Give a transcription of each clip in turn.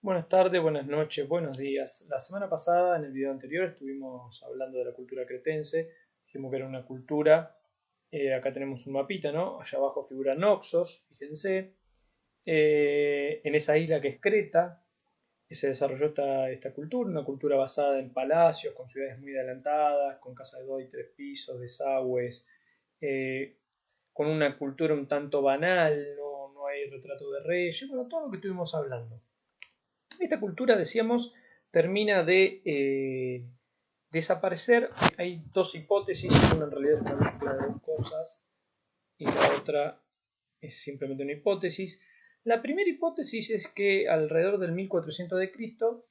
Buenas tardes, buenas noches, buenos días. La semana pasada, en el video anterior, estuvimos hablando de la cultura cretense. Dijimos que era una cultura. Acá tenemos un mapita, ¿no? Allá abajo figura Noxos, fíjense. En esa isla que es Creta, que se desarrolló esta cultura, una cultura basada en palacios, con ciudades muy adelantadas, con casas de 2 y 3 pisos, desagües, eh, con una cultura un tanto banal, no hay retrato de reyes, bueno, todo lo que estuvimos hablando. Esta cultura, decíamos, termina de desaparecer. Hay dos hipótesis, una en realidad es una mezcla de dos cosas y la otra es simplemente una hipótesis. La primera hipótesis es que alrededor del 1400 de Cristo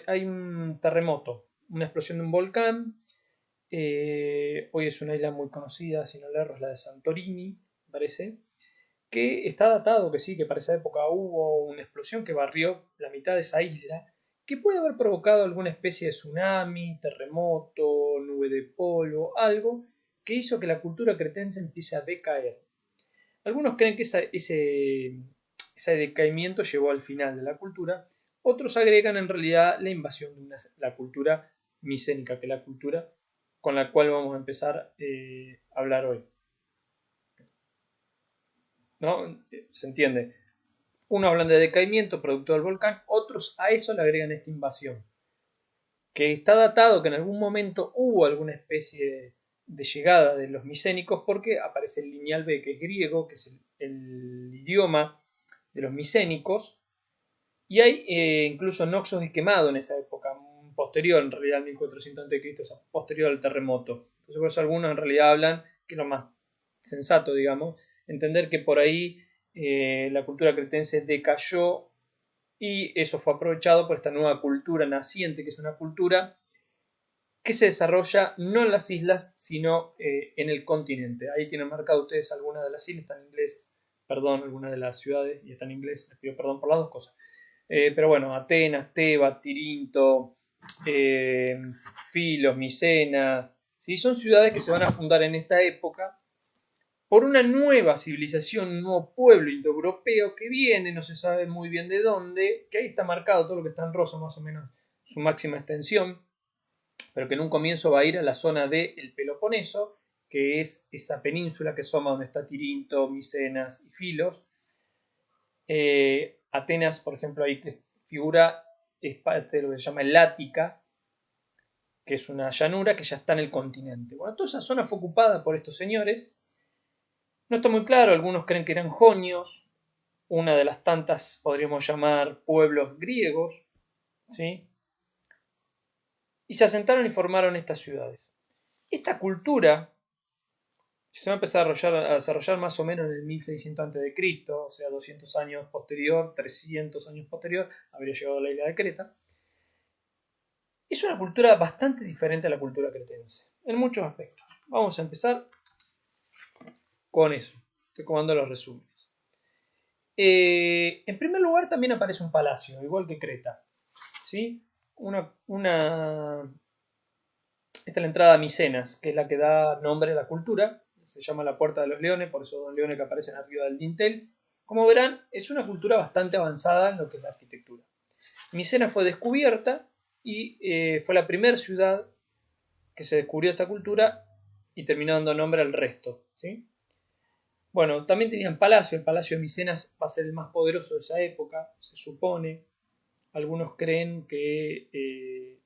hay un terremoto, una explosión de un volcán. Hoy es una isla muy conocida, si no le erro, es la de Santorini, parece, que está datado que sí, que para esa época hubo una explosión que barrió la mitad de esa isla, que puede haber provocado alguna especie de tsunami, terremoto, nube de polvo, algo que hizo que la cultura cretense empiece a decaer. Algunos creen que ese decaimiento llevó al final de la cultura, otros agregan en realidad la invasión de la cultura micénica, que es la cultura con la cual vamos a empezar a hablar hoy. ¿No? ¿Se entiende? Unos hablan de decaimiento producto del volcán, otros a eso le agregan esta invasión, que está datado que en algún momento hubo alguna especie de llegada de los micénicos porque aparece el lineal B, que es griego, que es el idioma de los micénicos, y hay incluso Noxos es quemado en esa época, posterior en realidad al 1400 a.C., o sea, posterior al terremoto. Entonces por eso algunos en realidad hablan, que es lo más sensato, digamos, entender que por ahí la cultura cretense decayó y eso fue aprovechado por esta nueva cultura naciente, que es una cultura que se desarrolla no en las islas, sino en el continente. Ahí tienen marcado ustedes algunas de las islas, está en inglés, perdón, algunas de las ciudades, y está en inglés, les pido perdón por las dos cosas. Pero bueno, Atenas, Tebas, Tirinto, eh, Filos, Micena, ¿sí? Son ciudades que se van a fundar en esta época por una nueva civilización, un nuevo pueblo indoeuropeo que viene, no se sabe muy bien de dónde, que ahí está marcado todo lo que está en rosa, más o menos su máxima extensión, pero que en un comienzo va a ir a la zona del Peloponeso, que es esa península que soma donde está Tirinto, Micenas y Filos. Atenas, por ejemplo, ahí figura, es parte de lo que se llama el Lática, que es una llanura que ya está en el continente. Bueno, toda esa zona fue ocupada por estos señores. No está muy claro, algunos creen que eran jonios, una de las tantas, podríamos llamar, pueblos griegos, ¿sí? Y se asentaron y formaron estas ciudades. Esta cultura se va a empezar a desarrollar más o menos en el 1600 a.C., o sea, 200 años posterior, 300 años posterior, habría llegado a la isla de Creta. Es una cultura bastante diferente a la cultura cretense, en muchos aspectos. Vamos a empezar con eso. Estoy comando los resúmenes. En primer lugar, también aparece un palacio, igual que Creta. ¿Sí? Esta es la entrada a Micenas, que es la que da nombre a la cultura. Se llama la Puerta de los Leones, por eso dos leones que aparecen arriba del dintel. Como verán, es una cultura bastante avanzada en lo que es la arquitectura. Micenas fue descubierta y fue la primera ciudad que se descubrió esta cultura y terminó dando nombre al resto. ¿Sí? Bueno, también tenían palacio. El palacio de Micenas va a ser el más poderoso de esa época, se supone. Algunos creen que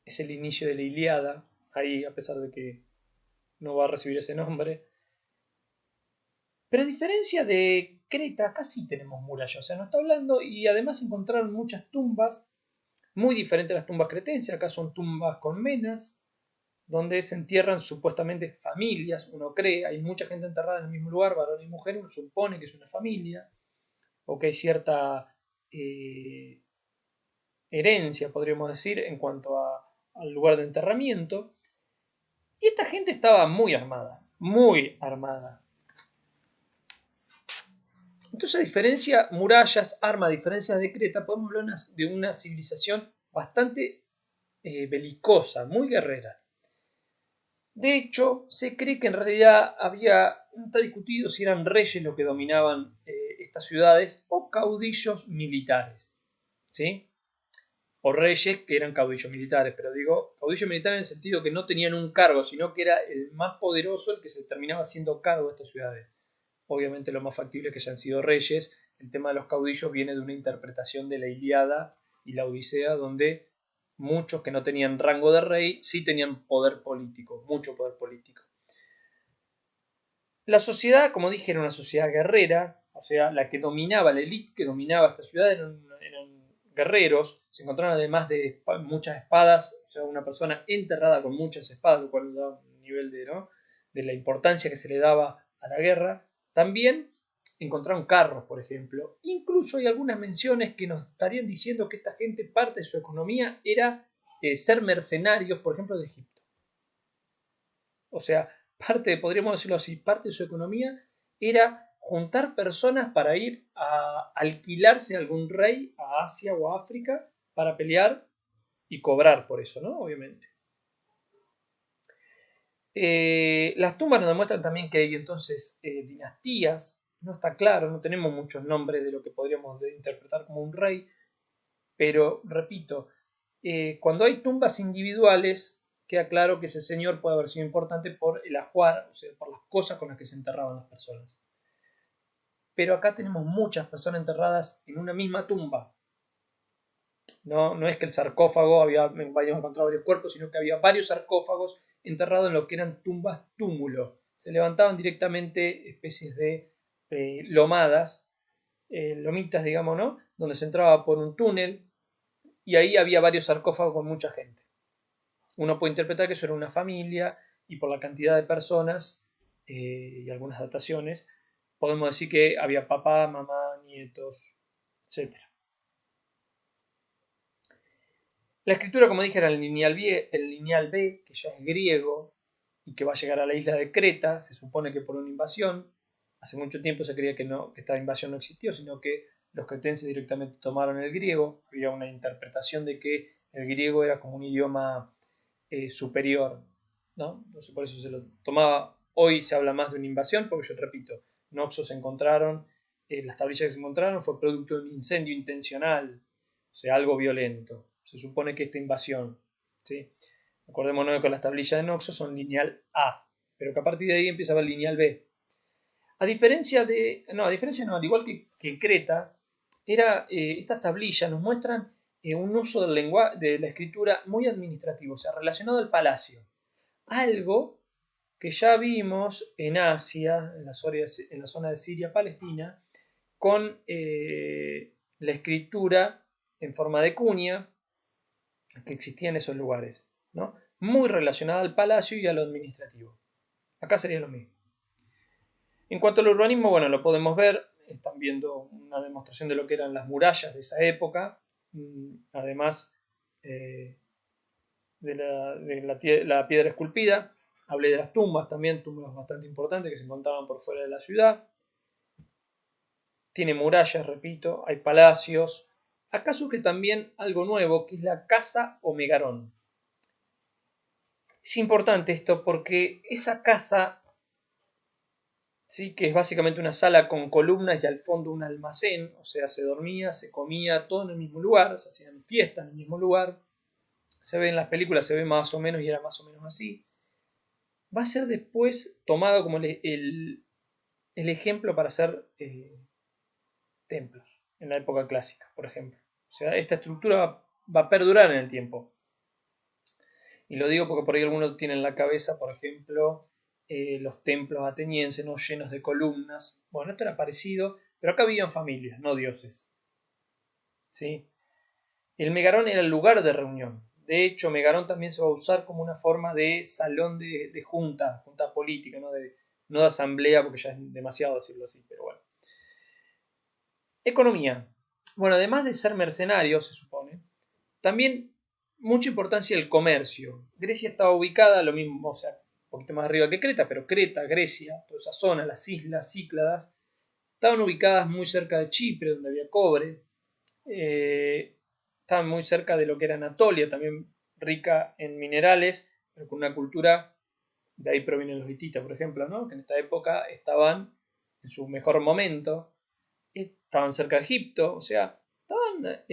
es el inicio de la Ilíada, ahí, a pesar de que no va a recibir ese nombre. Pero a diferencia de Creta, acá sí tenemos murallas, o sea, no está hablando, y además encontraron muchas tumbas, muy diferentes a las tumbas cretenses, acá son tumbas con menas, donde se entierran supuestamente familias, uno cree, hay mucha gente enterrada en el mismo lugar, varón y mujer, uno supone que es una familia, o que hay cierta herencia, podríamos decir, en cuanto al lugar de enterramiento. Y esta gente estaba muy armada, muy armada. Entonces, a diferencia, murallas, armas, a diferencia de Creta, podemos hablar de una civilización bastante belicosa, muy guerrera. De hecho, se cree que en realidad no está discutido si eran reyes los que dominaban estas ciudades o caudillos militares. ¿sí? O reyes que eran caudillos militares, pero digo caudillos militares en el sentido que no tenían un cargo, sino que era el más poderoso el que se terminaba haciendo cargo de estas ciudades. Obviamente lo más factible es que hayan sido reyes. El tema de los caudillos viene de una interpretación de la Ilíada y la Odisea, donde muchos que no tenían rango de rey sí tenían poder político, mucho poder político. La sociedad, como dije, era una sociedad guerrera, o sea, la que dominaba, la élite que dominaba esta ciudad eran guerreros. Se encontraron además de muchas espadas, o sea, una persona enterrada con muchas espadas, lo cual da un nivel de, ¿no?, de la importancia que se le daba a la guerra. También encontraron carros, por ejemplo. Incluso hay algunas menciones que nos estarían diciendo que esta gente, parte de su economía era ser mercenarios, por ejemplo, de Egipto. O sea, podríamos decirlo así, parte de su economía era juntar personas para ir a alquilarse a algún rey a Asia o a África para pelear y cobrar por eso, ¿no? Obviamente. Las tumbas nos demuestran también que hay entonces dinastías. No está claro, no tenemos muchos nombres de lo que podríamos interpretar como un rey, pero repito, cuando hay tumbas individuales, queda claro que ese señor puede haber sido importante por el ajuar, o sea, por las cosas con las que se enterraban las personas. Pero acá tenemos muchas personas enterradas en una misma tumba. No es que el sarcófago habíamos encontrado varios cuerpos, sino que había varios sarcófagos enterrados en lo que eran tumbas túmulo. Se levantaban directamente especies de lomadas, lomitas, digamos, ¿no?, donde se entraba por un túnel y ahí había varios sarcófagos con mucha gente. Uno puede interpretar que eso era una familia y por la cantidad de personas y algunas dataciones podemos decir que había papá, mamá, nietos, etc. La escritura, como dije, era el lineal B, que ya es griego y que va a llegar a la isla de Creta, se supone que por una invasión. Hace mucho tiempo se creía que esta invasión no existió, sino que los cretenses directamente tomaron el griego. Había una interpretación de que el griego era como un idioma superior, ¿no? Entonces por eso se lo tomaba. Hoy se habla más de una invasión, porque yo repito, Noxos se encontraron, las tablillas que se encontraron fue producto de un incendio intencional, o sea, algo violento. Se supone que esta invasión, ¿sí? Acordémonos que con las tablillas de Noxos son lineal A, pero que a partir de ahí empieza a haber lineal B. A diferencia no, al igual que en Creta, estas tablillas nos muestran un uso del lenguaje, de la escritura muy administrativo, o sea, relacionado al palacio. Algo que ya vimos en Asia, en la zona de Siria-Palestina, con la escritura en forma de cuña que existía en esos lugares, ¿no?, muy relacionada al palacio y a lo administrativo. Acá sería lo mismo. En cuanto al urbanismo, bueno, lo podemos ver, están viendo una demostración de lo que eran las murallas de esa época, además de la piedra esculpida. Hablé de las tumbas también, tumbas bastante importantes que se encontraban por fuera de la ciudad. Tiene murallas, repito, hay palacios. Acá surge también algo nuevo, que es la casa o megarón. Es importante esto porque esa casa, ¿sí?, que es básicamente una sala con columnas y al fondo un almacén, o sea, se dormía, se comía todo en el mismo lugar, se hacían fiestas en el mismo lugar. Se ve en las películas, se ve más o menos y era más o menos así. Va a ser después tomado como el ejemplo para hacer templos en la época clásica, por ejemplo. O sea, esta estructura va a perdurar en el tiempo. Y lo digo porque por ahí algunos tienen en la cabeza, por ejemplo, los templos atenienses, ¿no?, llenos de columnas. Bueno, esto era parecido, pero acá vivían familias, no dioses. ¿Sí? El megarón era el lugar de reunión. De hecho, megarón también se va a usar como una forma de salón de junta política, no de asamblea, porque ya es demasiado decirlo así, pero bueno. Economía. Bueno, además de ser mercenarios, se supone, también mucha importancia el comercio. Grecia estaba ubicada, lo mismo, o sea, un poquito más arriba que Creta, pero Creta, Grecia, toda esa zona, las islas Cícladas, estaban ubicadas muy cerca de Chipre, donde había cobre. Estaban muy cerca de lo que era Anatolia, también rica en minerales, pero con una cultura, de ahí provienen los hititas, por ejemplo, ¿no?, que en esta época estaban en su mejor momento. Estaban cerca de Egipto, o sea, estaban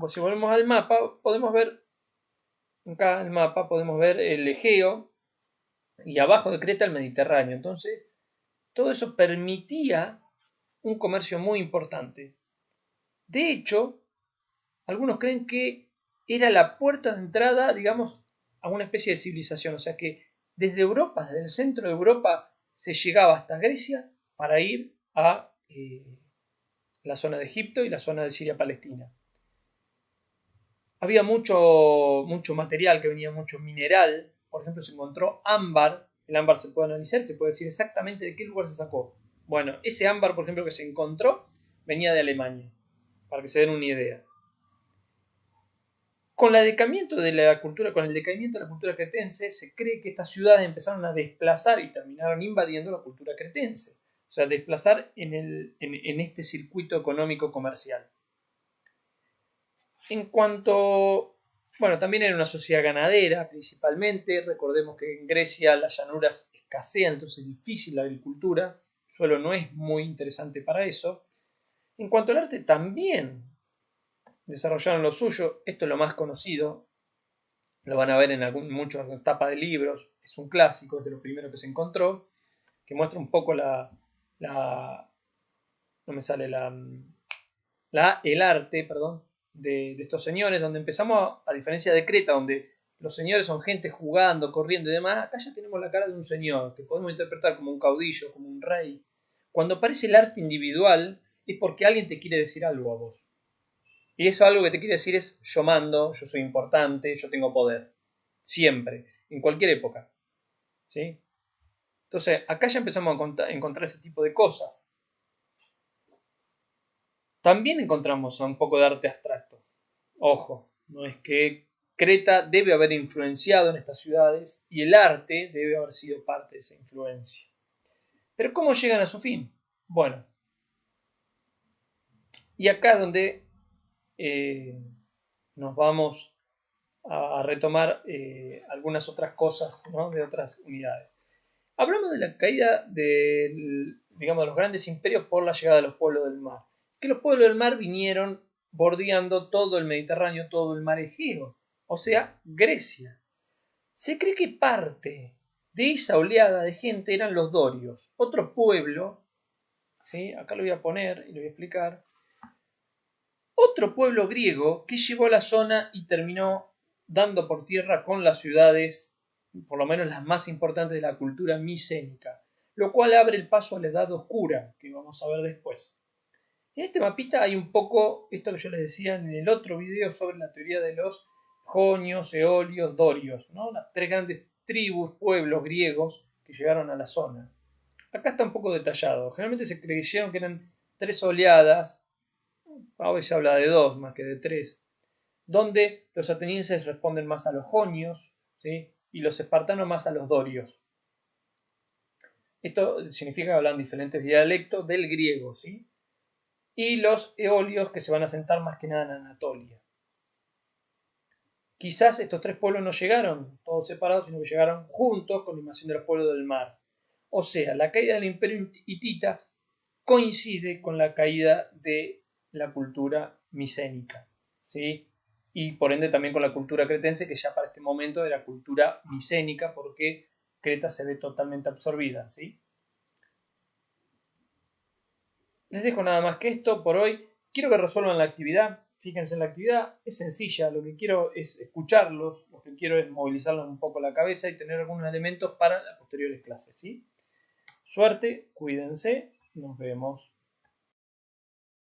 si volvemos al mapa, podemos ver, acá en el mapa, podemos ver el Egeo y abajo de Creta el Mediterráneo. Entonces, todo eso permitía un comercio muy importante. De hecho, algunos creen que era la puerta de entrada, digamos, a una especie de civilización. O sea que desde Europa, desde el centro de Europa, se llegaba hasta Grecia para ir a la zona de Egipto y la zona de Siria-Palestina. Había mucho material que venía, mucho mineral. Por ejemplo, se encontró ámbar. El ámbar se puede analizar, se puede decir exactamente de qué lugar se sacó. Bueno, ese ámbar, por ejemplo, que se encontró, venía de Alemania, para que se den una idea. Con el decaimiento de la cultura cretense, se cree que estas ciudades empezaron a desplazar y terminaron invadiendo la cultura cretense. O sea, desplazar en este circuito económico comercial. En cuanto, bueno, también era una sociedad ganadera principalmente. Recordemos que en Grecia las llanuras escasean, entonces es difícil la agricultura. El suelo no es muy interesante para eso. En cuanto al arte, también desarrollaron lo suyo. Esto es lo más conocido. Lo van a ver en muchas tapas de libros. Es un clásico, es de lo primero que se encontró. Que muestra un poco no me sale el arte, perdón, de estos señores, donde empezamos, a diferencia de Creta, donde los señores son gente jugando, corriendo y demás, acá ya tenemos la cara de un señor, que podemos interpretar como un caudillo, como un rey. Cuando aparece el arte individual, es porque alguien te quiere decir algo a vos. Y eso algo que te quiere decir es: yo mando, yo soy importante, yo tengo poder. Siempre, en cualquier época. ¿Sí? Entonces, acá ya empezamos a encontrar ese tipo de cosas. También encontramos un poco de arte abstracto. Ojo, no es que Creta debe haber influenciado en estas ciudades y el arte debe haber sido parte de esa influencia. Pero ¿cómo llegan a su fin? Bueno, y acá es donde nos vamos a retomar algunas otras cosas, ¿no?, de otras unidades. Hablamos de la caída digamos, de los grandes imperios por la llegada de los pueblos del mar. Que los pueblos del mar vinieron bordeando todo el Mediterráneo, todo el mar Egeo, o sea, Grecia. Se cree que parte de esa oleada de gente eran los dorios, otro pueblo, ¿sí?, acá lo voy a poner y lo voy a explicar, otro pueblo griego que llegó a la zona y terminó dando por tierra con las ciudades, por lo menos las más importantes de la cultura micénica, lo cual abre el paso a la Edad Oscura, que vamos a ver después. En este mapita hay un poco esto que yo les decía en el otro video sobre la teoría de los jonios, eolios, dorios, ¿no?, las tres grandes tribus, pueblos griegos que llegaron a la zona. Acá está un poco detallado. Generalmente se creyeron que eran tres oleadas. A veces se habla de dos más que de tres, donde los atenienses responden más a los jonios, ¿sí?, y los espartanos más a los dorios. Esto significa que hablan diferentes dialectos del griego, ¿sí?, y los eolios, que se van a asentar más que nada en Anatolia. Quizás estos tres pueblos no llegaron todos separados, sino que llegaron juntos con la invasión de los pueblos del mar. O sea, la caída del imperio hitita coincide con la caída de la cultura micénica, ¿sí?, y por ende también con la cultura cretense, que ya para este momento era cultura micénica, porque Creta se ve totalmente absorbida, ¿sí? Les dejo nada más que esto por hoy. Quiero que resuelvan la actividad. Fíjense en la actividad, es sencilla, lo que quiero es escucharlos, lo que quiero es movilizarlos un poco la cabeza y tener algunos elementos para las posteriores clases, ¿sí? Suerte, cuídense, nos vemos.